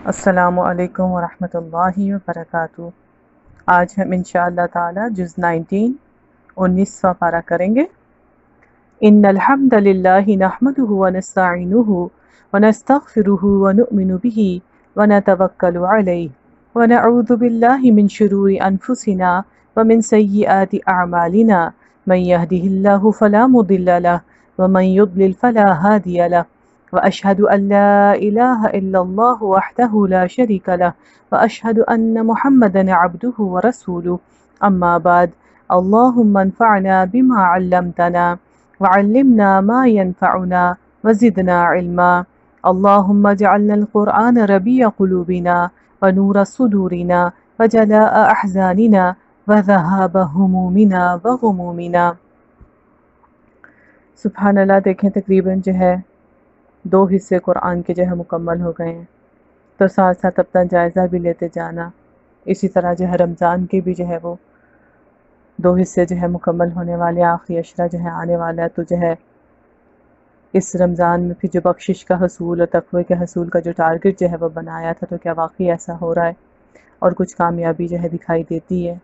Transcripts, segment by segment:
السلام علیکم ورحمۃ اللہ وبرکاتہ۔ آج ہم انشاءاللہ تعالی جز 19واں پارہ کریں گے۔ ان الحمد للہ نحمده ونستعینه ونستغفره ونؤمن به ونتوکل علیہ ونعوذ باللہ من شرور انفسنا ومن سیئات اعمالنا من يهده اللہ فلا مضل له ومن يضلل فلا هادی له وأشهد أن لا إله إلا الله وحده لا شريك له وأشهد أن محمدا عبده ورسوله أما بعد اللهم انفعنا بما علمتنا وعلمنا ما ينفعنا وزدنا علما اللهم اجعلنا القرآن ربيع قلوبنا ونور صدورنا وجلاء أحزاننا وذهاب همومنا وغمومنا۔ سبحان اللہ، دیکھیں تقریباً جو ہے 2 حصے قرآن کے جو ہے مکمل ہو گئے ہیں، تو ساتھ ساتھ اپنا جائزہ بھی لیتے جانا۔ اسی طرح جو ہے رمضان کے بھی جو ہے وہ 2 حصے جو ہے مکمل ہونے والے، آخری عشرہ جو ہے آنے والا ہے، تو جو ہے اس رمضان میں پھر جو بخشش کا حصول اور تقوی کے حصول کا جو ٹارگٹ جو ہے وہ بنایا تھا، تو کیا واقعی ایسا ہو رہا ہے اور کچھ کامیابی جو ہے دکھائی دیتی ہے؟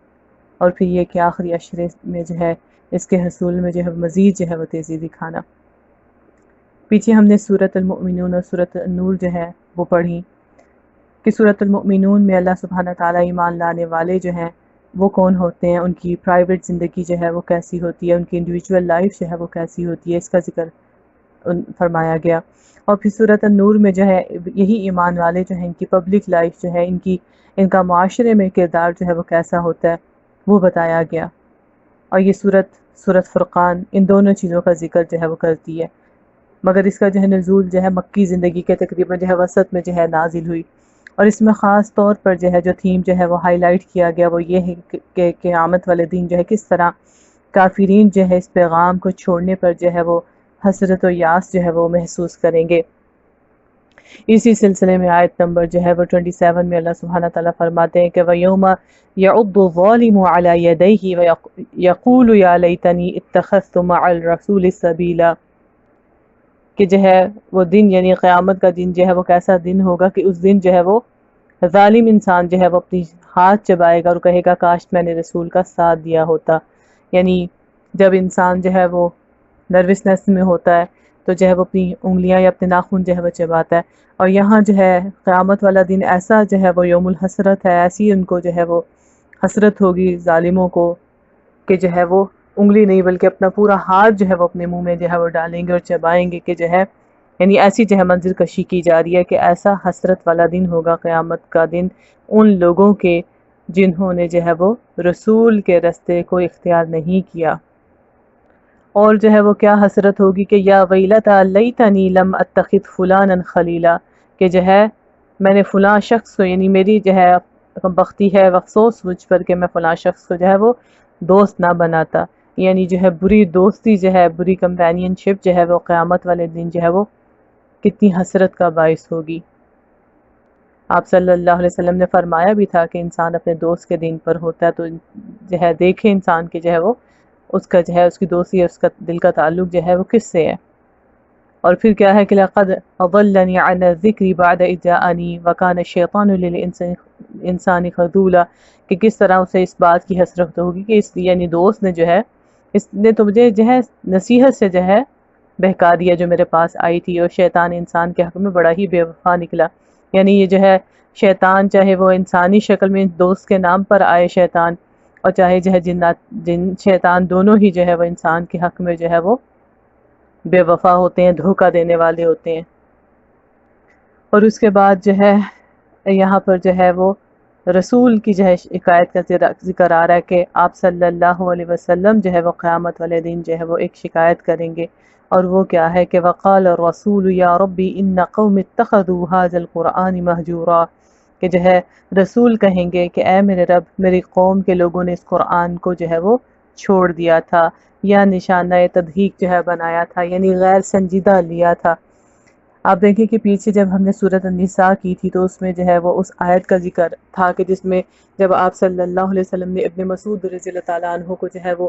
اور پھر یہ کہ آخری عشرے میں جو ہے اس کے حصول میں جو ہے مزید جو ہے وہ تیزی دکھانا۔ پیچھے ہم نے سورۃ المؤمنون اور سورۃ النور جو ہے وہ پڑھی کہ سورۃ المؤمنون میں اللہ سبحانہ تعالیٰ ایمان لانے والے جو ہیں وہ کون ہوتے ہیں، ان کی پرائیویٹ زندگی جو ہے وہ کیسی ہوتی ہے، ان کی انڈیویجول لائف جو ہے وہ کیسی ہوتی ہے، اس کا ذکر فرمایا گیا۔ اور پھر سورۃ النور میں جو ہے یہی ایمان والے جو ہیں ان کی پبلک لائف جو ہے، ان کا معاشرے میں کردار جو ہے وہ کیسا ہوتا ہے وہ بتایا گیا۔ اور یہ سورۃ فرقان ان دونوں چیزوں کا ذکر جو ہے وہ کرتی ہے، مگر اس کا جو ہے نزول جو ہے مکی زندگی کے تقریباً جو ہے وسط میں جو ہے نازل ہوئی، اور اس میں خاص طور پر جو ہے جو تھیم جو ہے وہ ہائی لائٹ کیا گیا وہ یہ ہے کہ قیامت والے دن جو ہے کس طرح کافرین جو ہے اس پیغام کو چھوڑنے پر جو ہے وہ حسرت و یاس جو ہے وہ محسوس کریں گے۔ اسی سلسلے میں آیت نمبر جو ہے وہ 27 میں اللہ سبحانہ تعالیٰ فرماتے ہیں کہ وَيَوْمَ يَعُضُّ الظَّالِمُ عَلَى يَدَيْهِ وَيَقُولُ يَا لَيْتَنِي اتَّخَذْتُ مَعَ الرَّسُولِ سَبِيلًا، کہ جو ہے وہ دن یعنی قیامت کا دن جو ہے وہ کیسا دن ہوگا کہ اس دن جو ہے وہ ظالم انسان جو ہے وہ اپنی ہاتھ چبائے گا اور کہے گا کاش میں نے رسول کا ساتھ دیا ہوتا۔ یعنی جب انسان جو ہے وہ نروسنس میں ہوتا ہے تو جو ہے وہ اپنی انگلیاں یا اپنے ناخن جو ہے وہ چباتا ہے، اور یہاں جو ہے قیامت والا دن ایسا جو ہے وہ یوم الحسرت ہے، ایسی ان کو جو ہے وہ حسرت ہوگی ظالموں کو کہ جو ہے وہ انگلی نہیں بلکہ اپنا پورا ہاتھ جو ہے وہ اپنے منہ میں جو ہے وہ ڈالیں گے اور چبائیں گے، کہ جو ہے یعنی ایسی جو ہے منظر کشی کی جا رہی ہے کہ ایسا حسرت والا دن ہوگا قیامت کا دن ان لوگوں کے جنہوں نے جو ہے وہ رسول کے رستے کو اختیار نہیں کیا۔ اور جو ہے وہ کیا حسرت ہوگی کہ یا ویلتا لیتنی لم اتخذ فلانا خلیلا، کہ جو ہے میں نے فلاں شخص کو یعنی میری جو ہے بختی ہے، افسوس مجھ پر کہ میں فلاں شخص کو جو ہے وہ دوست نہ بناتا۔ یعنی جو ہے بری دوستی جو ہے، بری کمپینین شپ جو ہے وہ قیامت والے دن جو ہے وہ کتنی حسرت کا باعث ہوگی۔ آپ صلی اللہ علیہ وسلم نے فرمایا بھی تھا کہ انسان اپنے دوست کے دین پر ہوتا ہے، تو جو ہے دیکھے انسان کے جو ہے وہ اس کا جو ہے اس کی دوستی ہے، اس کا دل کا تعلق جو ہے وہ کس سے ہے۔ اور پھر کیا ہے کہ لقد اضلنی عن الذکر بعد اذ جاءنی وکان الشیطان للانسان خذولا، کہ کس طرح اسے اس بات کی حسرت ہوگی کہ اس یعنی دوست نے جو ہے اس نے تو مجھے جو ہے نصیحت سے جو ہے بہکا دیا جو میرے پاس آئی تھی، اور شیطان انسان کے حق میں بڑا ہی بے وفا نکلا۔ یعنی یہ جو ہے شیطان چاہے وہ انسانی شکل میں دوست کے نام پر آئے شیطان، اور چاہے جو ہے جن شیطان دونوں ہی جو ہے وہ انسان کے حق میں جو ہے وہ بے وفا ہوتے ہیں، دھوکہ دینے والے ہوتے ہیں۔ اور اس کے بعد جو ہے یہاں پر جو ہے وہ رسول کی جو ہے شکایت کا ذکر آ رہا ہے کہ آپ صلی اللہ علیہ وسلم جو ہے وہ قیامت والے دن جو ہے وہ ایک شکایت کریں گے، اور وہ کیا ہے کہ وقال الرسول یا ربی ان قوم اتخذوا هذا القرآن مہجورا، کہ جو ہے رسول کہیں گے کہ اے میرے رب، میری قوم کے لوگوں نے اس قرآن کو جو ہے وہ چھوڑ دیا تھا، یا نشانہ تضحیک جو ہے بنایا تھا، یعنی غیر سنجیدہ لیا تھا۔ آپ دیکھیں کہ پیچھے جب ہم نے سورۃ النساء کی تھی تو اس میں جو ہے وہ اس آیت کا ذکر تھا کہ جس میں جب آپ صلی اللہ علیہ وسلم نے ابن مسعود رضی اللہ تعالیٰ عنہ کو جو ہے وہ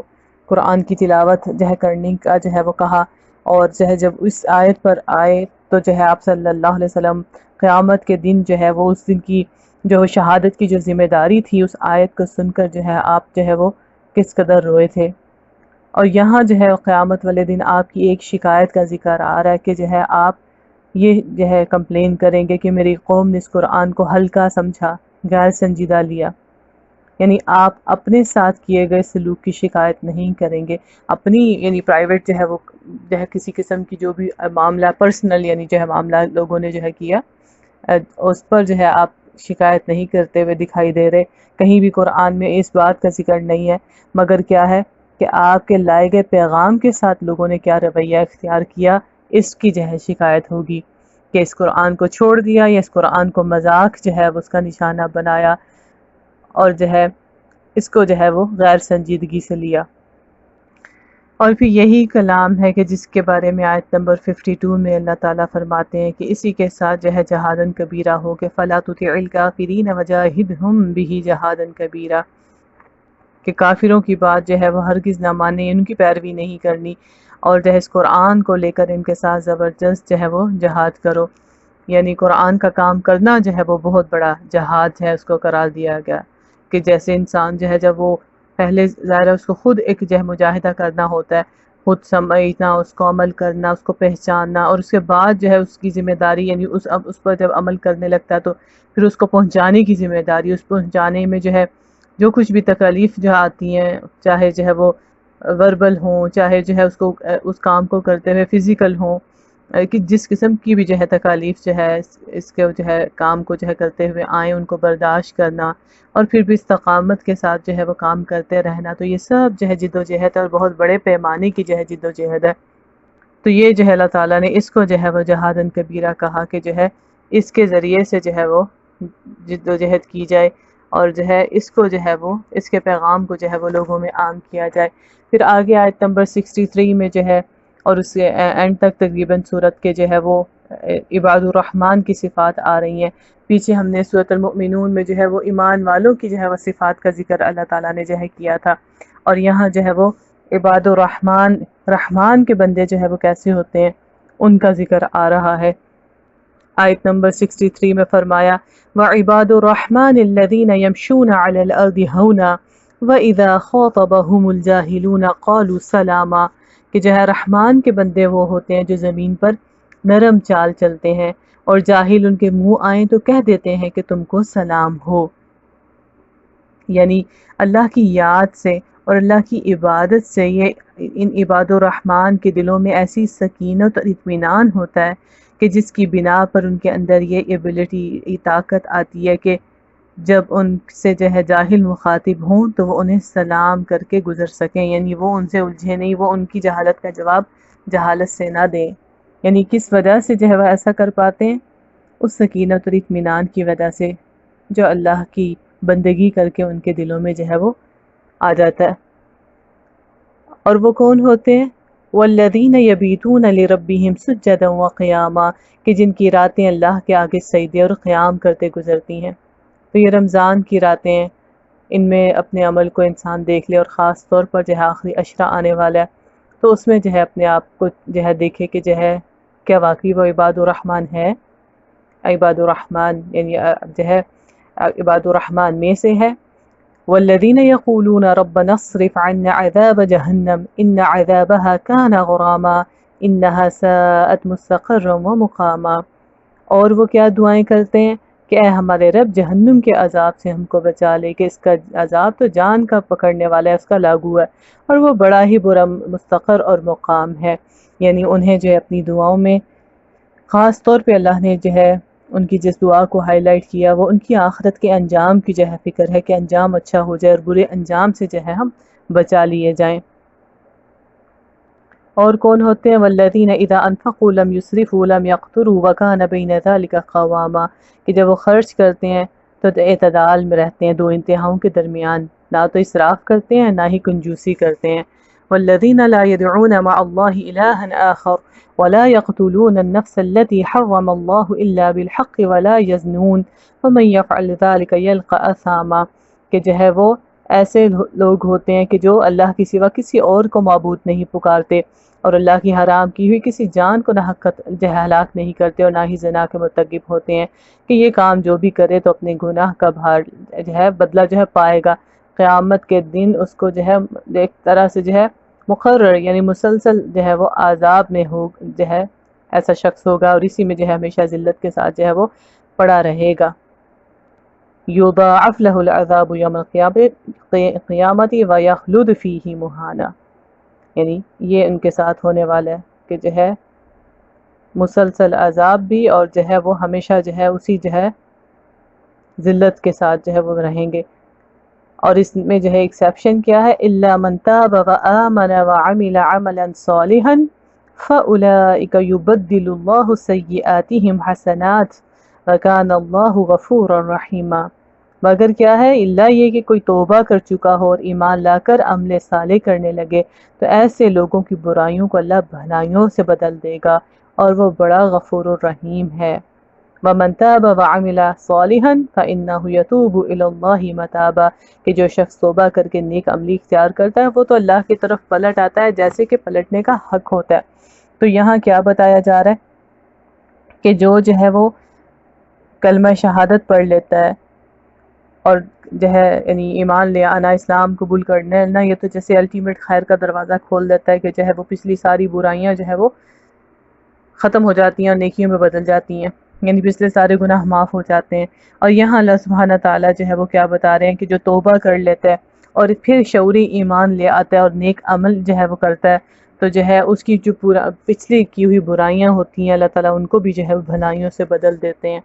قرآن کی تلاوت جو ہے کرنے کا جو ہے وہ کہا، اور جو ہے جب اس آیت پر آئے تو جو ہے آپ صلی اللہ علیہ وسلم قیامت کے دن جو ہے وہ اس دن کی جو شہادت کی جو ذمہ داری تھی اس آیت کو سن کر جو ہے آپ جو ہے وہ کس قدر روئے تھے۔ اور یہاں جو ہے قیامت والے دن آپ کی ایک شکایت کا ذکر آ رہا ہے کہ جو ہے آپ یہ جو ہے کمپلین کریں گے کہ میری قوم نے اس قرآن کو ہلکا سمجھا، غیر سنجیدہ لیا۔ یعنی آپ اپنے ساتھ کیے گئے سلوک کی شکایت نہیں کریں گے، اپنی یعنی پرائیویٹ جو ہے وہ جو ہے کسی قسم کی جو بھی معاملہ پرسنل یعنی جو ہے معاملہ لوگوں نے جو ہے کیا اس پر جو ہے آپ شکایت نہیں کرتے ہوئے دکھائی دے رہے۔ کہیں بھی قرآن میں اس بات کا ذکر نہیں ہے، مگر کیا ہے کہ آپ کے لائے گئے پیغام کے ساتھ لوگوں نے کیا رویہ اختیار کیا، اس کی جو ہے شکایت ہوگی کہ اس قرآن کو چھوڑ دیا یا اس قرآن کو مذاق جو ہے اس کا نشانہ بنایا اور جو ہے اس کو جو ہے وہ غیر سنجیدگی سے لیا۔ اور پھر یہی کلام ہے کہ جس کے بارے میں آیت نمبر 52 میں اللہ تعالیٰ فرماتے ہیں کہ اسی کے ساتھ جو ہے جہادن کبیرہ ہو کہ فَلَا تُطِعِ الْكَافِرِينَ وَجَاهِدْهُمْ بِهِ جَهَادًا کبیرہ، کہ کافروں کی بات جو ہے وہ ہرگز نہ مانیں، ان کی پیروی نہیں کرنی، اور جو ہے اس قرآن کو لے کر ان کے ساتھ زبردست جو ہے وہ جہاد کرو۔ یعنی قرآن کا کام کرنا جو ہے وہ بہت بڑا جہاد ہے، اس کو قرار دیا گیا کہ جیسے انسان جو ہے جب وہ پہلے ظاہر ہے اس کو خود ایک جو ہے مجاہدہ کرنا ہوتا ہے، خود سمجھنا، اس کو عمل کرنا، اس کو پہچاننا، اور اس کے بعد جو ہے اس کی ذمہ داری یعنی اس پر جب عمل کرنے لگتا ہے تو پھر اس کو پہنچانے کی ذمہ داری، اس پہنچانے میں جو ہے جو کچھ بھی تکالیف جو آتی ہیں، چاہے جو ہے وہ وربل ہوں، چاہے جو ہے اس کو اس کام کو کرتے ہوئے فزیکل ہوں، کہ جس قسم کی بھی جو ہے تکالیف جو ہے اس کے جو ہے کام کو جو ہے کرتے ہوئے آئیں، ان کو برداشت کرنا اور پھر بھی استقامت کے ساتھ جو ہے وہ کام کرتے رہنا، تو یہ سب جو ہے جد و جہد ہے اور بہت بڑے پیمانے کی جو ہے جد و جہد ہے۔ تو یہ جو ہے اللہ تعالیٰ نے اس کو جو ہے وہ جہادن کبیرہ کہا کہ جو ہے اس کے ذریعے سے جو ہے وہ جد و جہد کی جائے اور جو ہے اس کو جو ہے وہ اس کے پیغام کو جو ہے وہ لوگوں میں عام کیا جائے۔ پھر آگے آیت نمبر 63 میں جو ہے اور اس کے اینڈ تک تقریباً صورت کے جو ہے وہ عباد الرحمن کی صفات آ رہی ہیں۔ پیچھے ہم نے سورۃ المؤمنون میں جو ہے وہ ایمان والوں کی جو ہے وہ صفات کا ذکر اللہ تعالیٰ نے جو ہے کیا تھا، اور یہاں جو ہے وہ عباد الرحمن، رحمان کے بندے جو ہے وہ کیسے ہوتے ہیں ان کا ذکر آ رہا ہے۔ آیت نمبر 63 میں فرمایا وَعِبَادُ الرَّحْمَنِ الَّذِينَ يَمْشُونَ عَلَى الْأَرْضِ هَوْنًا وَإِذَا خَاطَبَهُمُ الْجَاهِلُونَ قَالُوا سَلَامًا، کہ جو ہے رحمان کے بندے وہ ہوتے ہیں جو زمین پر نرم چال چلتے ہیں اور جاہل ان کے منہ آئیں تو کہہ دیتے ہیں کہ تم کو سلام ہو۔ یعنی اللہ کی یاد سے اور اللہ کی عبادت سے یہ ان عباد الرحمن کے دلوں میں ایسی سکینت اور اطمینان ہوتا ہے کہ جس کی بنا پر ان کے اندر یہ ایبلٹی، یہ طاقت آتی ہے کہ جب ان سے جو ہے جاہل مخاطب ہوں تو وہ انہیں سلام کر کے گزر سکیں، یعنی وہ ان سے الجھے نہیں، وہ ان کی جہالت کا جواب جہالت سے نہ دیں۔ یعنی کس وجہ سے جو ہے وہ ایسا کر پاتے ہیں؟ اس سکینت اور اطمینان کی وجہ سے جو اللہ کی بندگی کر کے ان کے دلوں میں جو ہے وہ آ جاتا ہے۔ اور وہ کون ہوتے ہیں؟ والذین یبیتون لربہم سجدا وقیاما، کہ جن کی راتیں اللہ کے آگے سجدے اور قیام کرتے گزرتی ہیں۔ تو یہ رمضان کی راتیں ہیں، ان میں اپنے عمل کو انسان دیکھ لے، اور خاص طور پر جو ہے آخری عشرہ آنے والا ہے تو اس میں جو ہے اپنے آپ کو جو ہے دیکھے کہ جو ہے کیا واقعی وہ عباد الرحمن ہے، عباد الرحمن یعنی جو ہے عباد الرحمن میں سے ہے۔ والذین یقولون ربنا اصرف عنا عذاب جہنم ان عذابها کان غراما انها ساءت مستقرا ومقاما، اور وہ کیا دعائیں کرتے ہیں کہ اے ہمارے رب جہنم کے عذاب سے ہم کو بچا لے، کہ اس کا عذاب تو جان کا پکڑنے والا ہے، اس کا لاگو ہے، اور وہ بڑا ہی برا مستقر اور مقام ہے۔ یعنی انہیں جو ہے اپنی دعاؤں میں خاص طور پہ اللہ نے جو ہے ان کی جس دعا کو ہائی لائٹ کیا وہ ان کی آخرت کے انجام کی جو ہے فکر ہے کہ انجام اچھا ہو جائے اور برے انجام سے جو ہے ہم بچا لیے جائیں۔ اور کون ہوتے ہیں؟ والذین اذا انفقوا لم یسرفوا ولم یقتروا وکان بین ذلک قواما، کہ جب وہ خرچ کرتے ہیں تو اعتدال میں رہتے ہیں، دو انتہاؤں کے درمیان، نہ تو اسراف کرتے ہیں نہ ہی کنجوسی کرتے ہیں۔ والذین لا يدعون مع اللہ الہا آخر ولا يقتلون النفس التي حرم اللہ الا بالحق ولا يزنون ومن يفعل ذلك يلقى اثاما، کہ جو ہے وہ ایسے لوگ ہوتے ہیں کہ جو اللہ کے سوا کسی اور کو معبود نہیں پکارتے اور اللہ کی حرام کی ہوئی کسی جان کو نہ جو ہے ہلاک نہیں کرتے اور نہ ہی زنا کے مرتکب ہوتے ہیں کہ یہ کام جو بھی کرے تو اپنے گناہ کا بھار جو ہے بدلہ جو ہے پائے گا۔ قیامت کے دن اس کو جو ہے ایک طرح سے جو ہے مقرر یعنی مسلسل جو ہے وہ عذاب میں ہو جو ہے ایسا شخص ہوگا اور اسی میں جو ہے ہمیشہ ذلت کے ساتھ جو ہے وہ پڑا رہے گا۔ یضاعف له العذاب یوم القیامت ویخلد فیہ مہانا، یعنی یہ ان کے ساتھ ہونے والا ہے کہ جو ہے مسلسل عذاب بھی اور جو ہے وہ ہمیشہ جو ہے اسی جو ہے ذلت کے ساتھ جو ہے وہ رہیں گے۔ اور اس میں جو ہے ایکسیپشن کیا ہے، الا من تاب وآمن وعمل عملا صالحا فاولئک یبدل اللہ سیئاتہم حسنات وکان اللہ غفورا رحیما، مگر کیا ہے الا یہ کہ کوئی توبہ کر چکا ہو اور ایمان لا کر عمل صالح کرنے لگے تو ایسے لوگوں کی برائیوں کو اللہ بھلائیوں سے بدل دے گا اور وہ بڑا غفور الرحیم ہے۔ وَمَن تَابَ وَعَمِلَ صَالِحًا فَإِنَّهُ يَتُوبُ إِلَى اللَّهِ مَتَابًا، کہ جو شخص توبہ کر کے نیک عملی اختیار کرتا ہے وہ تو اللہ کی طرف پلٹ آتا ہے جیسے کہ پلٹنے کا حق ہوتا ہے۔ تو یہاں کیا بتایا جا رہا ہے کہ جو ہے وہ کلمہ شہادت پڑھ لیتا ہے اور جو ہے یعنی ایمان لے آنا، اسلام قبول کرنا نا، یہ تو جیسے الٹیمیٹ خیر کا دروازہ کھول دیتا ہے کہ جو ہے وہ پچھلی ساری برائیاں جو ہے وہ ختم ہو جاتی ہیں اور نیکیوں میں بدل جاتی ہیں، یعنی پچھلے سارے گناہ معاف ہو جاتے ہیں۔ اور یہاں اللہ سبحانہ تعالیٰ جو ہے وہ کیا بتا رہے ہیں کہ جو توبہ کر لیتا ہے اور پھر شعوری ایمان لے آتا ہے اور نیک عمل جو ہے وہ کرتا ہے تو جو ہے اس کی جو پورا پچھلی کی ہوئی برائیاں ہوتی ہیں اللہ تعالیٰ ان کو بھی جو ہے بھلائیوں سے بدل دیتے ہیں،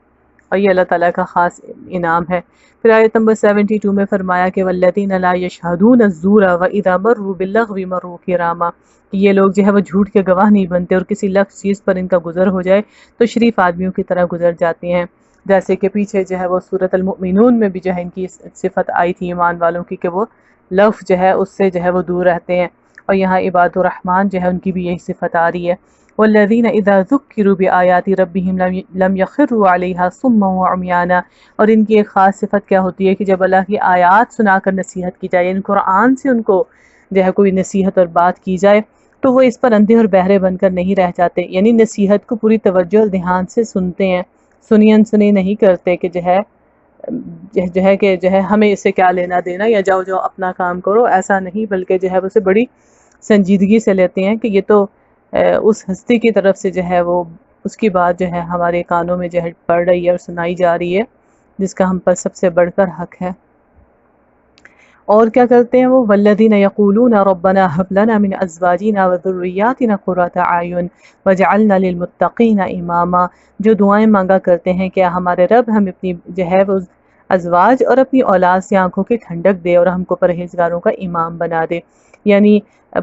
اور یہ اللہ تعالیٰ کا خاص انعام ہے۔ پھر آیت نمبر 72 میں فرمایا کہ والذین لا یشہدون الزور واذا مروا باللغو مروا کراما، کہ یہ لوگ جو ہے وہ جھوٹ کے گواہ نہیں بنتے اور کسی لفظ چیز پر ان کا گزر ہو جائے تو شریف آدمیوں کی طرح گزر جاتے ہیں، جیسے کہ پیچھے جو ہے وہ سورۃ المؤمنون میں بھی جو ہے ان کی صفت آئی تھی ایمان والوں کی کہ وہ لفظ جو ہے اس سے جو ہے وہ دور رہتے ہیں، اور یہاں عباد الرحمن جو ہے ان کی بھی یہی صفت آ رہی ہے۔ والذین اذا ذکروا بآیات ربہم لم یخروا علیہا صما وعمیانا، اور ان کی ایک خاص صفت کیا ہوتی ہے کہ جب اللہ کی آیات سنا کر نصیحت کی جائے، یعنی قرآن سے ان کو جو ہے کوئی نصیحت اور بات کی جائے تو وہ اس پر اندھے اور بہرے بن کر نہیں رہ جاتے، یعنی نصیحت کو پوری توجہ اور دھیان سے سنتے ہیں، سنی انسنی نہیں کرتے کہ جو ہے ہمیں اس سے کیا لینا دینا یا جاؤ جاؤ اپنا کام کرو، ایسا نہیں، بلکہ جو ہے اسے بڑی سنجیدگی سے لیتے ہیں کہ یہ تو اس ہستی کی طرف سے جو ہے وہ اس کی بات جو ہے ہمارے کانوں میں جو ہے پڑ رہی ہے اور سنائی جا رہی ہے جس کا ہم پر سب سے بڑھ کر حق ہے۔ اور کیا کرتے ہیں وہ والذین یقولون ربنا هب لنا من ازواجنا وذریاتنا قرۃ اعین واجعلنا للمتقین اماما، جو دعائیں مانگا کرتے ہیں کہ ہمارے رب ہم اپنی جو ہے وہ ازواج اور اپنی اولاد سے آنکھوں کی ٹھنڈک دے اور ہم کو پرہیزگاروں کا امام بنا دے، یعنی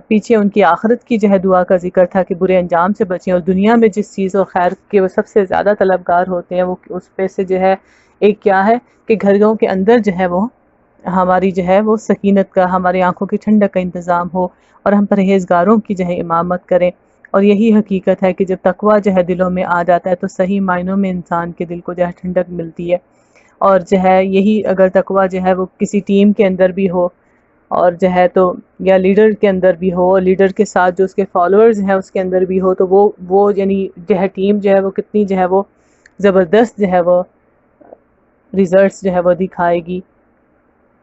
پیچھے ان کی آخرت کی جو ہے دعا کا ذکر تھا کہ برے انجام سے بچیں اور دنیا میں جس چیز اور خیر کے وہ سب سے زیادہ طلبگار ہوتے ہیں وہ اس پہ سے جو ہے ایک کیا ہے کہ گھروں کے اندر جو ہے وہ ہماری جو ہے وہ سکینت کا، ہماری آنکھوں کی ٹھنڈک کا انتظام ہو اور ہم پرہیزگاروں کی جو ہے امامت کریں، اور یہی حقیقت ہے کہ جب تقویٰ جو ہے دلوں میں آ جاتا ہے تو صحیح معنوں میں انسان کے دل کو جو ہے ٹھنڈک ملتی ہے، اور جو ہے یہی اگر تقویٰ جو ہے وہ کسی ٹیم کے اندر بھی ہو اور جو ہے تو یا لیڈر کے اندر بھی ہو اور لیڈر کے ساتھ جو اس کے فالوورز ہیں اس کے اندر بھی ہو تو وہ یعنی جو ہے ٹیم جو ہے وہ کتنی جو ہے وہ زبردست جو ہے وہ ریزلٹس جو ہے وہ دکھائے گی،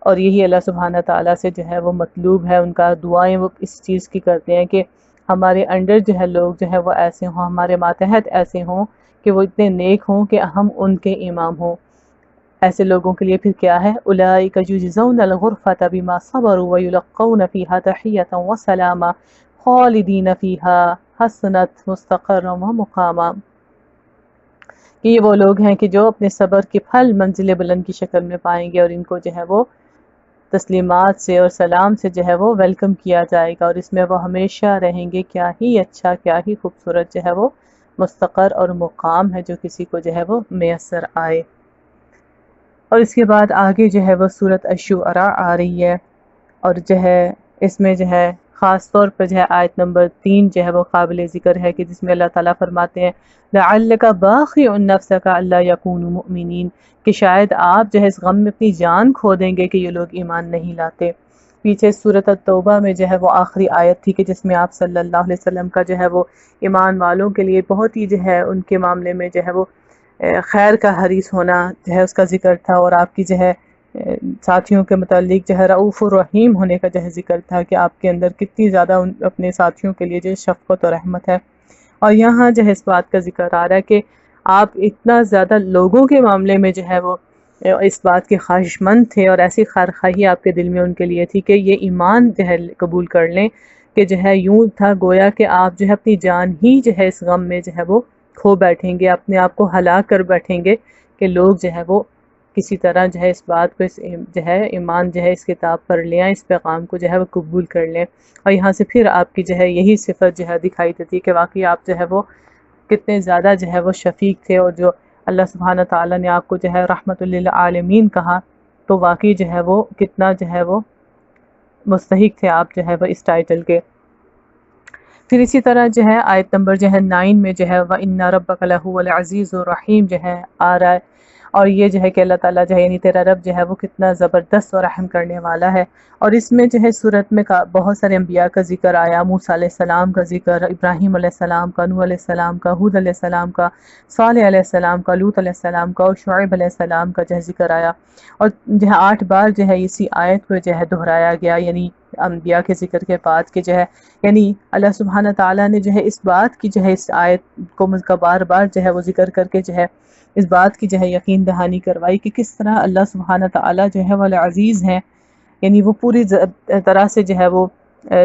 اور یہی اللہ سبحانہ تعالیٰ سے جو ہے وہ مطلوب ہے، ان کا دعائیں وہ اس چیز کی کرتے ہیں کہ ہمارے انڈر جو ہے لوگ جو ہے وہ ایسے ہوں، ہمارے ماتحت ایسے ہوں کہ وہ اتنے نیک ہوں کہ ہم ان کے امام ہوں۔ ایسے لوگوں کے لیے پھر کیا ہے اولئک یجزون الغرفۃ بما صبروا ویلقون فیہا تحیۃ وسلاما خالدین فیہا حسنت مستقرا ومقاما، کہ یہ وہ لوگ ہیں کہ جو اپنے صبر کے پھل منزل بلند کی شکل میں پائیں گے اور ان کو جو ہے وہ تسلیمات سے اور سلام سے جو ہے وہ ویلکم کیا جائے گا اور اس میں وہ ہمیشہ رہیں گے۔ کیا ہی اچھا، کیا ہی خوبصورت جو ہے وہ مستقر اور مقام ہے جو کسی کو جو ہے وہ میسر آئے۔ اور اس کے بعد آگے جو ہے وہ سورۃ الشعراء آ رہی ہے، اور جو ہے اس میں جو ہے خاص طور پر جو ہے آیت نمبر 3 جو ہے وہ قابل ذکر ہے کہ جس میں اللہ تعالیٰ فرماتے ہیں لعلک باخع نفسک الا یکونوا مؤمنین، کہ شاید آپ جو ہے اس غم میں اپنی جان کھو دیں گے کہ یہ لوگ ایمان نہیں لاتے۔ پیچھے سورۃ التوبہ میں جو ہے وہ آخری آیت تھی کہ جس میں آپ صلی اللہ علیہ وسلم کا جو ہے وہ ایمان والوں کے لیے بہت ہی جو ہے ان کے معاملے میں جو ہے وہ خیر کا حریص ہونا جو ہے اس کا ذکر تھا، اور آپ کی جو ہے ساتھیوں کے متعلق جو ہے رؤوف الرحیم ہونے کا جو ہے ذکر تھا کہ آپ کے اندر کتنی زیادہ اپنے ساتھیوں کے لیے جو ہے شفقت اور رحمت ہے۔ اور یہاں جو ہے اس بات کا ذکر آ رہا ہے کہ آپ اتنا زیادہ لوگوں کے معاملے میں جو ہے وہ اس بات کے خواہش مند تھے، اور ایسی خواہی آپ کے دل میں ان کے لیے تھی کہ یہ ایمان جو ہے قبول کر لیں، کہ جو ہے یوں تھا گویا کہ آپ جو ہے اپنی جان ہی جو ہے اس غم میں جو ہے وہ کھو بیٹھیں گے، اپنے آپ کو ہلاک کر بیٹھیں گے کہ لوگ جو ہے وہ کسی طرح جو ہے اس بات کو جو ہے ایمان جو ہے اس کتاب پر لے آئیں، اس پیغام کو جو ہے وہ قبول کر لیں۔ اور یہاں سے پھر آپ کی جو ہے یہی صفت جو ہے دکھائی دیتی کہ واقعی آپ جو ہے وہ کتنے زیادہ جو ہے وہ شفیق تھے، اور جو اللہ سبحانہ تعالیٰ نے آپ کو جو ہے رحمت للعالمین کہا تو واقعی جو ہے وہ کتنا جو ہے وہ مستحق تھے آپ جو ہے وہ اس ٹائٹل کے۔ پھر اسی طرح جو ہے آیت نمبر جو ہے 9 میں جو ہے وَإِنَّ رَبَّكَ لَهُوَ الْعَزِيزُ الرَّحِيمُ جو ہے آ رہا ہے، اور یہ جو ہے کہ اللہ تعالیٰ جو ہے یعنی تیرا رب جو ہے وہ کتنا زبردست اور رحم کرنے والا ہے۔ اور اس میں جو ہے صورت میں بہت سارے انبیاء کا ذکر آیا، موسیٰ علیہ السلام کا ذکر، ابراہیم علیہ السلام کا، نوح علیہ السلام کا، ہود علیہ السلام کا، صالح علیہ السلام کا، لوط علیہ السلام کا، اور شعیب علیہ السلام کا جو ہے ذکر آیا، اور جو ہے 8 بار جو ہے اسی آیت کو جو ہے دہرایا گیا، یعنی انبیاء کے ذکر کے بعد کہ جو ہے یعنی اللہ سبحانہ تعالیٰ نے جو ہے اس بات کی جو ہے اس آیت کو کا بار بار جو ہے وہ ذکر کر کے جو ہے اس بات کی جو ہے یقین دہانی کروائی کہ کس طرح اللہ سبحانہ تعالیٰ جو ہے وہ العزیز ہیں، یعنی وہ پوری طرح سے جو ہے وہ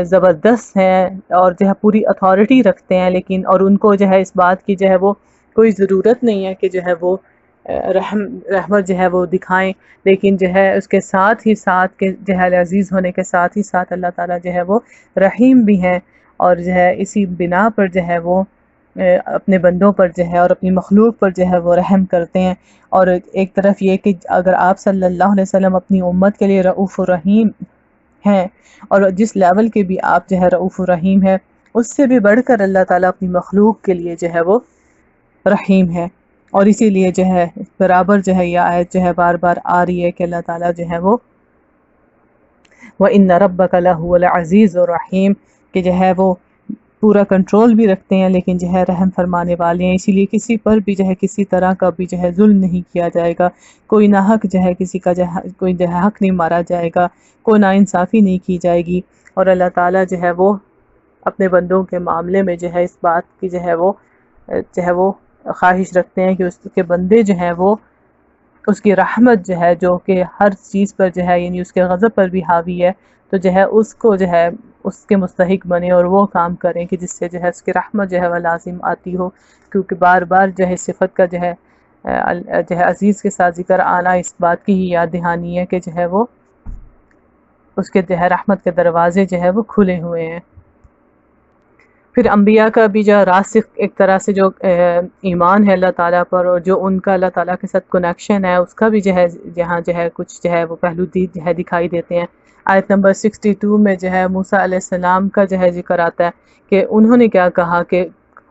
زبردست ہیں اور جو ہے پوری اتھارٹی رکھتے ہیں، لیکن اور ان کو جو ہے اس بات کی جو ہے وہ کوئی ضرورت نہیں ہے کہ جو ہے وہ رحمت جو ہے وہ دکھائیں، لیکن جو ہے اس کے ساتھ ہی ساتھ کہ جو ہے عزیز ہونے کے ساتھ ہی ساتھ اللہ تعالیٰ جو ہے وہ رحیم بھی ہیں، اور جو ہے اسی بنا پر جو ہے وہ اپنے بندوں پر جو ہے اور اپنی مخلوق پر جو ہے وہ رحم کرتے ہیں۔ اور ایک طرف یہ کہ اگر آپ صلی اللہ علیہ وسلم اپنی امت کے لیے رؤوف الرحیم ہیں، اور جس لیول کے بھی آپ جو ہے رؤوف الرحیم ہیں، اس سے بھی بڑھ کر اللہ تعالیٰ اپنی مخلوق کے لیے جو ہے وہ رحیم ہے، اور اسی لیے جو ہے برابر جو ہے یہ آیت جو ہے بار بار آ رہی ہے کہ اللہ تعالیٰ جو ہے وہ وَإِنَّ رَبَّكَ لَهُوَ الْعَزِيزُ الرَّحِيمُ کہ جو ہے وہ پورا کنٹرول بھی رکھتے ہیں لیکن جو ہے رحم فرمانے والے ہیں، اسی لیے کسی پر بھی جو ہے کسی طرح کا بھی جو ہے ظلم نہیں کیا جائے گا، کوئی ناحق جو ہے کسی کا کوئی جو ہے حق نہیں مارا جائے گا، کوئی ناانصافی نہیں کی جائے گی، اور اللہ تعالیٰ جو ہے وہ اپنے بندوں کے معاملے میں جو ہے اس بات کی جو ہے وہ خواہش رکھتے ہیں کہ اس کے بندے جو ہیں وہ اس کی رحمت جو ہے جو کہ ہر چیز پر جو ہے یعنی اس کے غضب پر بھی حاوی ہے، تو جو ہے اس کو جو ہے اس کے مستحق بنے اور وہ کام کریں کہ جس سے جو ہے اس کی رحمت جو ہے وہ لازم آتی ہو، کیونکہ بار بار جو ہے صفت کا جو ہے عزیز کے ساتھ ذکر آنا اس بات کی ہی یاد دہانی ہے کہ جو ہے وہ اس کے جو ہے رحمت کے دروازے جو ہے وہ کھلے ہوئے ہیں۔ پھر انبیاء کا بھی جو راسخ ایک طرح سے جو ایمان ہے اللہ تعالیٰ پر، اور جو ان کا اللہ تعالیٰ کے ساتھ کنیکشن ہے، اس کا بھی جو ہے یہاں جو ہے کچھ جو ہے وہ پہلو جو ہے دکھائی دیتے ہیں۔ آیت نمبر 62 میں جو ہے موسیٰ علیہ السلام کا جو ہے ذکر آتا ہے کہ انہوں نے کیا کہا کہ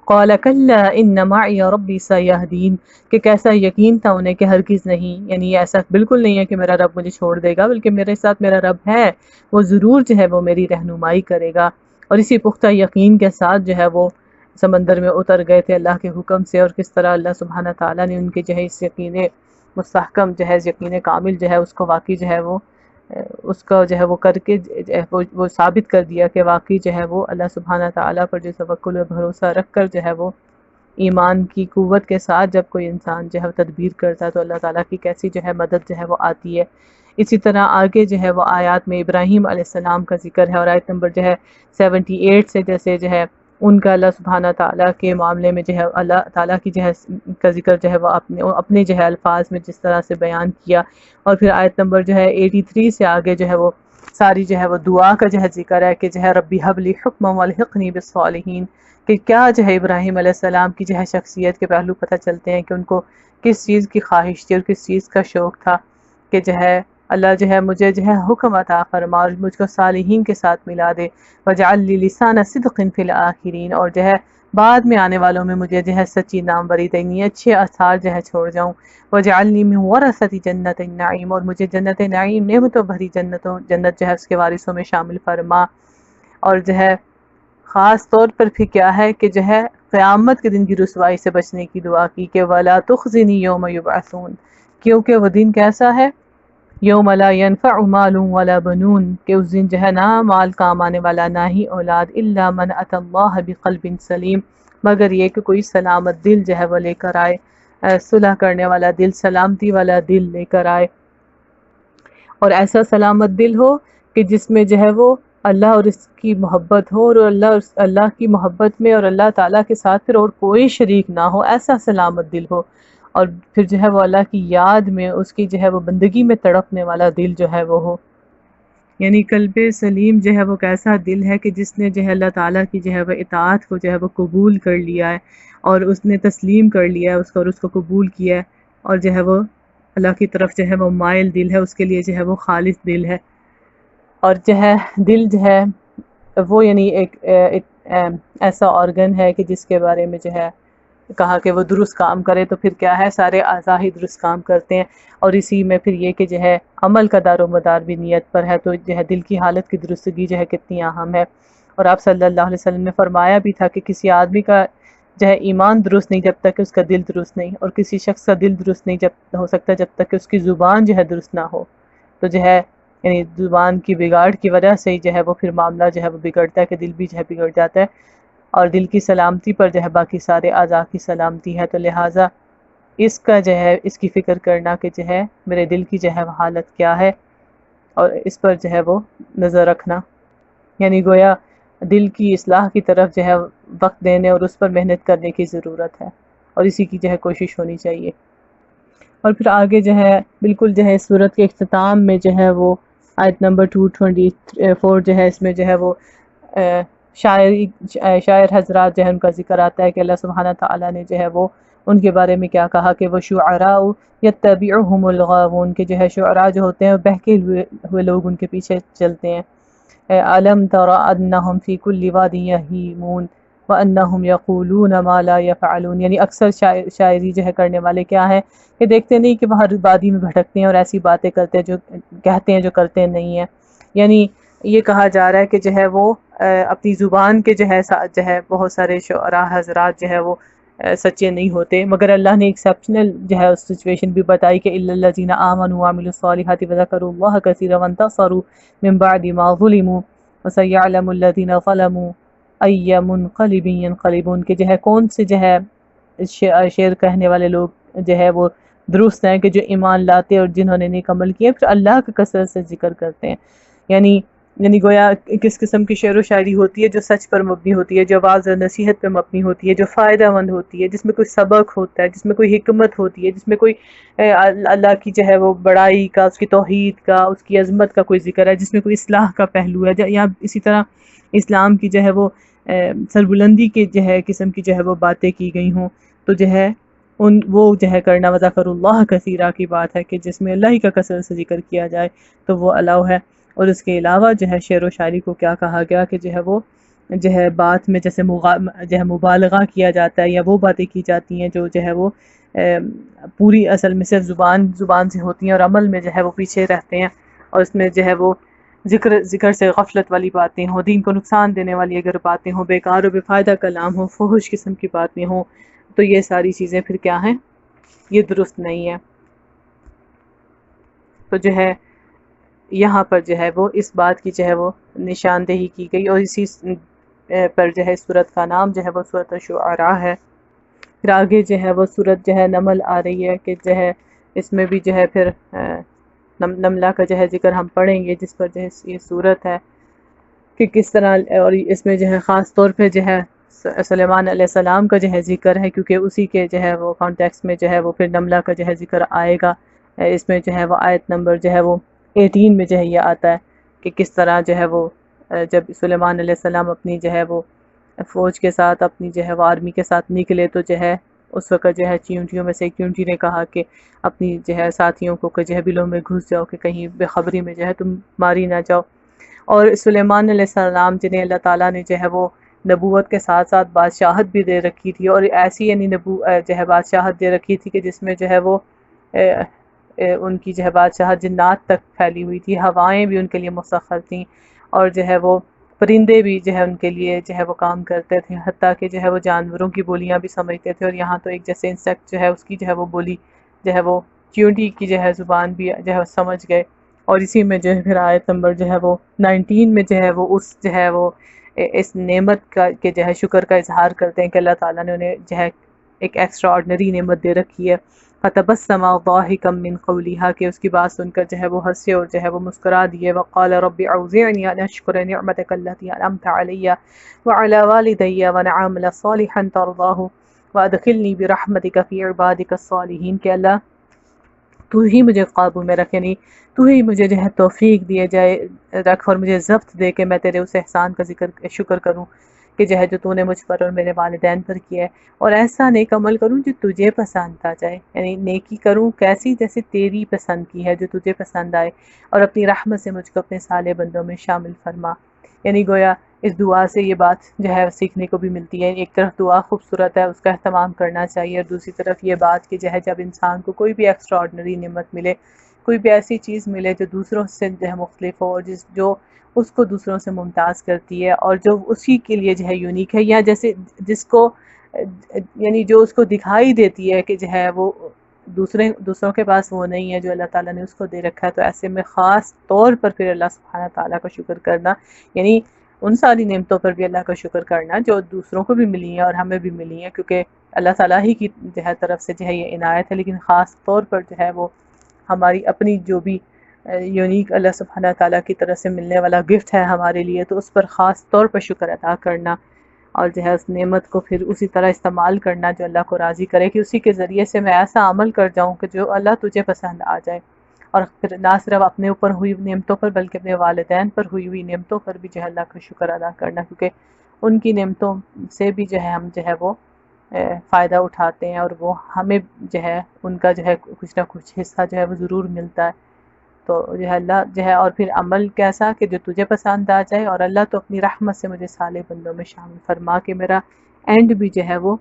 قَالَ كَلَّا إِنَّ مَعِيَ رَبِّي سَيَهْدِينِ کہ کیسا یقین تھا انہیں کہ ہرگز نہیں، یعنی ایسا بالکل نہیں ہے کہ میرا رب مجھے چھوڑ دے گا، بلکہ میرے ساتھ میرا رب ہے، وہ ضرور جو ہے وہ میری رہنمائی کرے گا۔ اور اسی پختہ یقین کے ساتھ جو ہے وہ سمندر میں اتر گئے تھے اللہ کے حکم سے، اور کس طرح اللہ سبحانہ تعالیٰ نے ان کے جو ہے اس یقین مستحکم جو ہے یقین کامل جو ہے اس کو واقعی جو ہے وہ اس کا جو ہے وہ کر کے وہ ثابت کر دیا کہ واقعی جو ہے وہ اللہ سبحانہ تعالیٰ پر جو توکل و بھروسہ رکھ کر جو ہے وہ ایمان کی قوت کے ساتھ جب کوئی انسان جو ہے تدبیر کرتا ہے تو اللہ تعالیٰ کی کیسی جو ہے مدد جو ہے وہ آتی ہے۔ اسی طرح آگے جو ہے وہ آیات میں ابراہیم علیہ السلام کا ذکر ہے، اور آیت نمبر جو ہے 78 سے جیسے جو ہے ان کا اللہ سبحانہ تعالیٰ کے معاملے میں جو ہے اللہ تعالیٰ کی جو ہے کا ذکر جو ہے وہ اپنے جو ہے الفاظ میں جس طرح سے بیان کیا، اور پھر آیت نمبر جو ہے 83 سے آگے جو ہے وہ ساری جو ہے وہ دعا کا جو ہے ذکر ہے کہ جو ہے ربی حب لی حکما والحقنی بالصالحین، کہ کیا جو ہے ابراہیم علیہ السلام کی جو ہے شخصیت کے پہلو پتہ چلتے ہیں کہ ان کو کس چیز کی خواہش تھی اور کس چیز کا شوق تھا کہ جو ہے اللہ جو ہے مجھے جو ہے حکم عطا فرما اور مجھ کو صالحین کے ساتھ ملا دے، وجعل لی لسان صدق فی الآخرین، اور جو ہے بعد میں آنے والوں میں مجھے جو ہے سچی ناموری دینی، اچھے آثار جو ہے چھوڑ جاؤں۔ وجعلنی من ورثۃ جنت النعیم، اور مجھے جنت نعیم نعمتوں بھری جنت جو ہے اس کے وارثوں میں شامل فرما۔ اور جو ہے خاص طور پر پھر کیا ہے کہ جو ہے قیامت کے دن کی رسوائی سے بچنے کی دعا کی کہ ولا تخزنی یوم یبعثون، کیونکہ وہ دن کیسا ہے، یوم لا ينفع مال ولا بنون، کہ اس دن جو ہے نہ مال کام آنے والا نہ ہی اولاد، الا من اتى اللہ بقلب سلیم، مگر یہ کہ کوئی سلامت دل جو ہے وہ لے کر آئے، صلح کرنے والا دل، سلامتی والا دل لے کر آئے، اور ایسا سلامت دل ہو کہ جس میں جو ہے وہ اللہ اور اس کی محبت ہو، اور اللہ کی محبت میں اور اللہ تعالیٰ کے ساتھ پھر اور کوئی شریک نہ ہو، ایسا سلامت دل ہو، اور پھر جو ہے وہ اللہ کی یاد میں، اس کی جو ہے وہ بندگی میں تڑپنے والا دل جو ہے وہ ہو۔ یعنی قلب سلیم جو ہے وہ کیسا دل ہے کہ جس نے جو ہے اللہ تعالیٰ کی جو ہے وہ اطاعت کو جو ہے وہ قبول کر لیا ہے، اور اس نے تسلیم کر لیا ہے اس کو، اور اس کو قبول کیا ہے، اور جو ہے وہ اللہ کی طرف جو ہے وہ مائل دل ہے، اس کے لیے جو ہے وہ خالص دل ہے۔ اور جو ہے دل جو ہے وہ یعنی ایک ایسا آرگن ہے کہ جس کے بارے میں جو ہے کہا کہ وہ درست کام کرے، تو پھر کیا ہے سارے اعضاء ہی درست کام کرتے ہیں، اور اسی میں پھر یہ کہ جو ہے عمل کا دار و مدار بھی نیت پر ہے، تو جو ہے دل کی حالت کی درستگی جو ہے کتنی اہم ہے۔ اور آپ صلی اللہ علیہ وسلم نے فرمایا بھی تھا کہ کسی آدمی کا جو ہے ایمان درست نہیں جب تک کہ اس کا دل درست نہیں، اور کسی شخص کا دل درست نہیں جب ہو سکتا جب تک کہ اس کی زبان جو ہے درست نہ ہو۔ تو جو ہے یعنی زبان کی بگاڑ کی وجہ سے ہی جو ہے وہ پھر معاملہ جو ہے وہ بگڑتا ہے، کہ دل بھی جو ہے بگڑ جاتا ہے، اور دل کی سلامتی پر جو ہے باقی سارے اعضاء کی سلامتی ہے۔ تو لہٰذا اس کا جو ہے اس کی فکر کرنا کہ جو ہے میرے دل کی جو ہے وہ حالت کیا ہے، اور اس پر جو ہے وہ نظر رکھنا، یعنی گویا دل کی اصلاح کی طرف جو ہے وقت دینے اور اس پر محنت کرنے کی ضرورت ہے، اور اسی کی جو ہے کوشش ہونی چاہیے۔ اور پھر آگے جو ہے بالکل جو ہے اس صورت کے اختتام میں جو ہے وہ آیت نمبر 224 جو ہے اس میں جو ہے وہ شاعر حضرات جو ہے ان کا ذکر آتا ہے کہ اللہ سبحانہ تعالیٰ نے جو ہے وہ ان کے بارے میں کیا کہا کہ وہ شعراء یتبعہم الغاوون، کہ جو ہے شعراء جو ہوتے ہیں وہ بہکے ہوئے لوگ ان کے پیچھے چلتے ہیں۔ أَلَمْ تَرَ أَنَّهُمْ فِي كُلِّ وَادٍ يَهِيمُونَ وَأَنَّهُمْ يَقُولُونَ مَا لَا يَفْعَلُونَ، یعنی اکثر شاعری جو ہے کرنے والے کیا ہیں کہ دیکھتے نہیں کہ وہ ہر وادی میں بھٹکتے ہیں اور ایسی باتیں کرتے ہیں جو کہتے ہیں جو کرتے نہیں ہیں۔ یعنی یہ کہا جا رہا ہے کہ جو ہے وہ اپنی زبان کے جو ہے بہت سارے شعراء حضرات جو ہے وہ سچے نہیں ہوتے، مگر اللہ نے ایکسیپشنل جو ہے اس سچویشن بھی بتائی کہ الا الذین آمنوا وعملوا الصالحات وذکروا اللہ کثیرا وانتصروا من بعد ما ظلموا وسيعلم الذین ظلموا ای منقلب ینقلبون، کہ جو ہے کون سے جو ہے شعر کہنے والے لوگ جو ہے وہ درست ہیں کہ جو ایمان لاتے اور جنہوں نے نیک عمل کیے پھر اللہ کا کثرت سے ذکر کرتے ہیں۔ یعنی گویا کس قسم کی شعر و شاعری ہوتی ہے جو سچ پر مبنی ہوتی ہے، جو واعظ نصیحت پہ مبنی ہوتی ہے، جو فائدہ مند ہوتی ہے، جس میں کوئی سبق ہوتا ہے، جس میں کوئی حکمت ہوتی ہے، جس میں کوئی اللہ کی جو ہے وہ بڑائی کا، اس کی توحید کا، اس کی عظمت کا کوئی ذکر ہے، جس میں کوئی اصلاح کا پہلو ہے، یا اسی طرح اسلام کی جو ہے وہ سربلندی کے جو ہے قسم کی جو ہے وہ باتیں کی گئی ہوں، تو جو ہے وہ جو ہے کرنا وذکر اللہ کثیرہ کی بات ہے کہ جس میں اللہ ہی کا کثرت سے ذکر کیا جائے تو وہ الاؤ ہے۔ اور اس کے علاوہ جو ہے شعر و شاعری کو کیا کہا گیا کہ جو ہے وہ جو ہے بات میں جیسے جو ہے مبالغہ کیا جاتا ہے، یا وہ باتیں کی جاتی ہیں جو ہے وہ پوری اصل میں صرف زبان سے ہوتی ہیں اور عمل میں جو ہے وہ پیچھے رہتے ہیں، اور اس میں جو ہے وہ ذکر سے غفلت والی باتیں ہوں، دین کو نقصان دینے والی اگر باتیں ہوں، بیکار و بے فائدہ کلام ہو، فحش قسم کی باتیں ہوں، تو یہ ساری چیزیں پھر کیا ہیں، یہ درست نہیں ہے۔ تو جو ہے یہاں پر جو ہے وہ اس بات کی جو ہے وہ نشاندہی کی گئی، اور اسی پر جو ہے سورت کا نام جو ہے وہ سورت الشعراء ہے۔ پھر آگے جو ہے وہ سورت جو ہے نمل آ رہی ہے کہ جو ہے اس میں بھی جو ہے پھر نملہ کا جو ہے ذکر ہم پڑھیں گے، جس پر جو ہے یہ سورت ہے کہ کس طرح، اور اس میں جو ہے خاص طور پہ جو ہے سلیمان علیہ السلام کا جو ہے ذکر ہے، کیونکہ اسی کے جو ہے وہ کانٹیکس میں جو ہے وہ پھر نملہ کا جو ہے ذکر آئے گا۔ اس میں جو ہے وہ آیت نمبر جو ہے وہ 18 میں جو ہے یہ آتا ہے کہ کس طرح جو ہے وہ جب سلیمان علیہ السلام اپنی جو ہے وہ فوج کے ساتھ، اپنی جو ہے وہ آرمی کے ساتھ نکلے، تو جو ہے اس وقت جو ہے چیونٹیوں میں سے ایک چیونٹی نے کہا کہ اپنی جو ہے ساتھیوں کو کہ جو ہے بلوں میں گھس جاؤ کہ کہیں بے خبری میں جو ہے تم ماری نہ جاؤ۔ اور سلیمان علیہ السلام جنہیں اللہ تعالیٰ نے جو ہے وہ نبوت کے ساتھ ساتھ بادشاہت بھی دے رکھی تھی، اور ایسی یعنی جو ہے بادشاہت دے رکھی تھی کہ جس میں جو ہے وہ ان کی جو ہے بادشاہت جنات تک پھیلی ہوئی تھی، ہوائیں بھی ان کے لیے مسخر تھیں، اور جو ہے وہ پرندے بھی جو ہے ان کے لیے جو ہے وہ کام کرتے تھے، حتیٰ کہ جو ہے وہ جانوروں کی بولیاں بھی سمجھتے تھے، اور یہاں تو ایک جیسے انسیکٹ جو ہے اس کی جو ہے وہ بولی جو ہے وہ چیونٹی کی جو ہے زبان بھی جو ہے وہ سمجھ گئے، اور اسی میں جو ہے پھر آیت نمبر جو ہے وہ 19 میں جو ہے وہ اس جو ہے وہ اس نعمت کا کہ جو ہے شکر کا اظہار کرتے ہیں کہ اللہ تعالیٰ نے انہیں جو ہے ایک ایکسٹرا آرڈنری نعمت دے رکھی ہے، فتبسم ضاحكا من قولها کہ اس کی بات سن کر جو ہے وہ ہنسے اور جو ہے وہ مسکرا دیے، وقال رب اوزعني ان اشكر نعمتك التي انعمت علي وعلى والدي وان اعمل صالحا ترضاه وادخلني برحمتك في عبادك الصالحين کہ اللہ تو ہی مجھے قابو میں رکھ، یعنی تو ہی مجھے جو ہے توفیق دیے جائے رکھ، اور مجھے ضبط دے کہ میں تیرے اس احسان کا شکر کروں کہ جو ہے جو تو نے مجھ پر اور میرے والدین پر کیا ہے، اور ایسا نیک عمل کروں جو تجھے پسند آ جائے، یعنی نیکی کروں کیسی جیسے تیری پسند کی ہے، جو تجھے پسند آئے، اور اپنی رحمت سے مجھ کو اپنے صالح بندوں میں شامل فرما۔ یعنی گویا اس دعا سے یہ بات جو ہے سیکھنے کو بھی ملتی ہے، ایک طرف دعا خوبصورت ہے، اس کا اہتمام کرنا چاہیے، اور دوسری طرف یہ بات کہ جو ہے جب انسان کو کوئی بھی ایکسٹرا آرڈنری نعمت ملے، کوئی بھی ایسی چیز ملے جو دوسروں سے جو ہے مختلف ہو، اور جو اس کو دوسروں سے ممتاز کرتی ہے، اور جو اسی کے لیے جو ہے یونیک ہے، یا جیسے جس کو یعنی جو اس کو دکھائی دیتی ہے کہ جو ہے وہ دوسروں کے پاس وہ نہیں ہے جو اللہ تعالیٰ نے اس کو دے رکھا ہے، تو ایسے میں خاص طور پر پھر اللہ سبحانہ تعالیٰ کا شکر کرنا، یعنی ان ساری نعمتوں پر بھی اللہ کا شکر کرنا جو دوسروں کو بھی ملی ہیں اور ہمیں بھی ملی ہیں، کیونکہ اللہ تعالیٰ ہی کی جو ہے طرف سے جو ہے یہ عنایت ہے، لیکن خاص طور پر جو ہے وہ ہماری اپنی جو بھی یونیک اللہ سبحانہ تعالیٰ کی طرف سے ملنے والا گفٹ ہے ہمارے لیے، تو اس پر خاص طور پر شکر ادا کرنا، اور جو ہے اس نعمت کو پھر اسی طرح استعمال کرنا جو اللہ کو راضی کرے، کہ اسی کے ذریعے سے میں ایسا عمل کر جاؤں کہ جو اللہ تجھے پسند آ جائے، اور پھر نہ صرف اپنے اوپر ہوئی نعمتوں پر بلکہ اپنے والدین پر ہوئی نعمتوں پر بھی جو ہے اللہ کا شکر ادا کرنا، کیونکہ ان کی نعمتوں سے بھی جو ہے ہم جو ہے وہ فائدہ اٹھاتے ہیں، اور وہ ہمیں جو ہے ان کا جو ہے کچھ نہ کچھ حصہ جو ہے وہ ضرور ملتا ہے، تو جو ہے اللہ جو ہے، اور پھر عمل کیسا کہ جو تجھے پسند آ جائے، اور اللہ تو اپنی رحمت سے مجھے صالح بندوں میں شامل فرما کہ میرا اینڈ بھی جو ہے وہ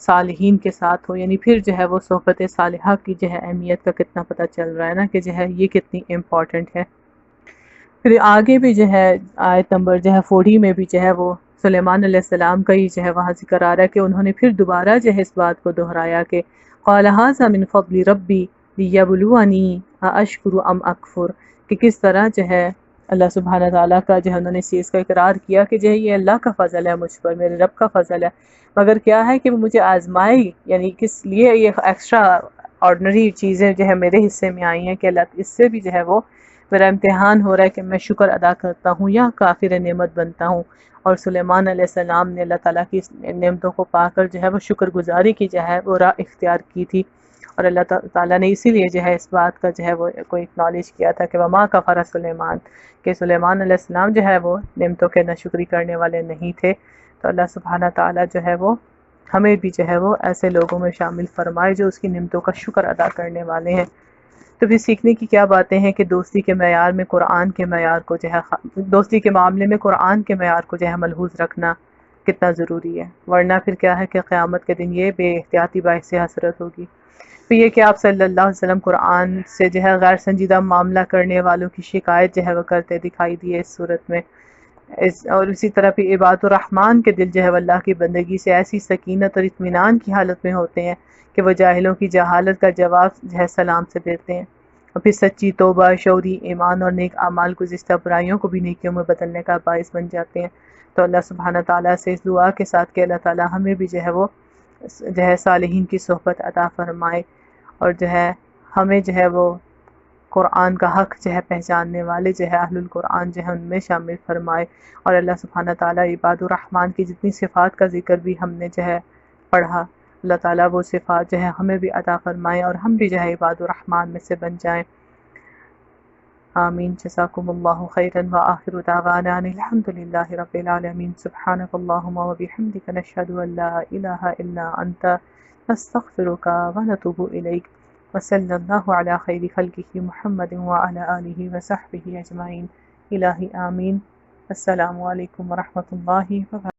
صالحین کے ساتھ ہو، یعنی پھر جو ہے وہ صحبت صالحہ کی جو ہے اہمیت کا کتنا پتہ چل رہا ہے نا کہ جو ہے یہ کتنی امپورٹنٹ ہے۔ پھر آگے بھی جو ہے آیت نمبر جو ہے 40 میں بھی جو ہے وہ سلیمان علیہ السلام کا ہی جو ہے وہاں ذکر آ رہا ہے کہ انہوں نے پھر دوبارہ جو ہے اس بات کو دہرایا کہ قال ھذا من فضل ربی لیبلونی اشکر ام اکفر، کہ کس طرح جو ہے اللہ سبحانہ تعالیٰ کا جو ہے انہوں نے اس چیز کا اقرار کیا کہ جو ہے یہ اللہ کا فضل ہے مجھ پر، میرے رب کا فضل ہے، مگر کیا ہے کہ وہ مجھے آزمائے، یعنی کس لیے یہ ایکسٹرا آرڈنری چیزیں جو ہے میرے حصے میں آئی ہیں کہ اللہ اس سے بھی جو ہے وہ میرا امتحان ہو رہا ہے کہ میں شکر ادا کرتا ہوں یا کافر نعمت بنتا ہوں۔ اور سلیمان علیہ السلام نے اللہ تعالیٰ کی نعمتوں کو پا کر جو ہے وہ شکر گزاری کی جو ہے وہ راہ اختیار کی تھی، اور اللہ تعالیٰ نے اسی لیے جو ہے اس بات کا جو ہے وہ کوئی اکنالج کیا تھا کہ وما کفر سلیمان، کہ سلیمان علیہ السلام جو ہے وہ نعمتوں کے ناشکری کرنے والے نہیں تھے۔ تو اللہ سبحانہ تعالیٰ جو ہے وہ ہمیں بھی جو ہے وہ ایسے لوگوں میں شامل فرمائے جو اس کی نعمتوں کا شکر ادا کرنے والے ہیں۔ تو پھر سیکھنے کی کیا باتیں ہیں کہ دوستی کے معیار میں قرآن کے معیار کو جو ہے دوستی کے معاملے میں قرآن کے معیار کو جو ہے ملحوظ رکھنا کتنا ضروری ہے، ورنہ پھر کیا ہے کہ قیامت کے دن یہ بے احتیاطی باعث حسرت ہوگی۔ پھر یہ کہ آپ صلی اللہ علیہ وسلم قرآن سے جو ہے غیر سنجیدہ معاملہ کرنے والوں کی شکایت جو ہے وہ کرتے دکھائی دیے اس صورت میں، اور اسی طرح پھر عباد الرحمن کے دل جو ہے وہ اللہ کی بندگی سے ایسی سکینت اور اطمینان کی حالت میں ہوتے ہیں کہ وہ جاہلوں کی جہالت کا جواب جو ہے سلام سے دیتے ہیں، اور پھر سچی توبہ، شعوری ایمان اور نیک اعمال گزشتہ برائیوں کو بھی نیکیوں میں بدلنے کا باعث بن جاتے ہیں۔ تو اللہ سبحانہ تعالیٰ سے اس دعا کے ساتھ کہ اللہ تعالیٰ ہمیں بھی جو ہے وہ جو ہے صالحین کی صحبت عطا فرمائے، اور جو ہے ہمیں جو ہے وہ قرآن کا حق جو ہے پہچاننے والے جو ہے اہل القرآن جو ہے ان میں شامل فرمائے، اور اللہ سبحانہ تعالیٰ عباد الرحمن کی جتنی صفات کا ذکر بھی ہم نے جو ہے پڑھا، اللہ تعالیٰ وہ صفات جو ہے ہمیں بھی عطا فرمائے اور ہم بھی جو ہے عباد الرحمن میں سے بن جائیں۔ آمین۔ جزاکم اللہ خیرا وآخر دعوانا ان الحمد للہ رب العالمین۔ سبحانک اللہم وبحمدک، نشہد ان لا الہ الا انت، نستغفرک ونتوب الیک، وصلی اللہ علی خیر خلقہ محمد وعلی آلہ وصحبہ اجمعین۔ الہی آمین۔ السلام علیکم ورحمۃ اللہ وبرکاتہ۔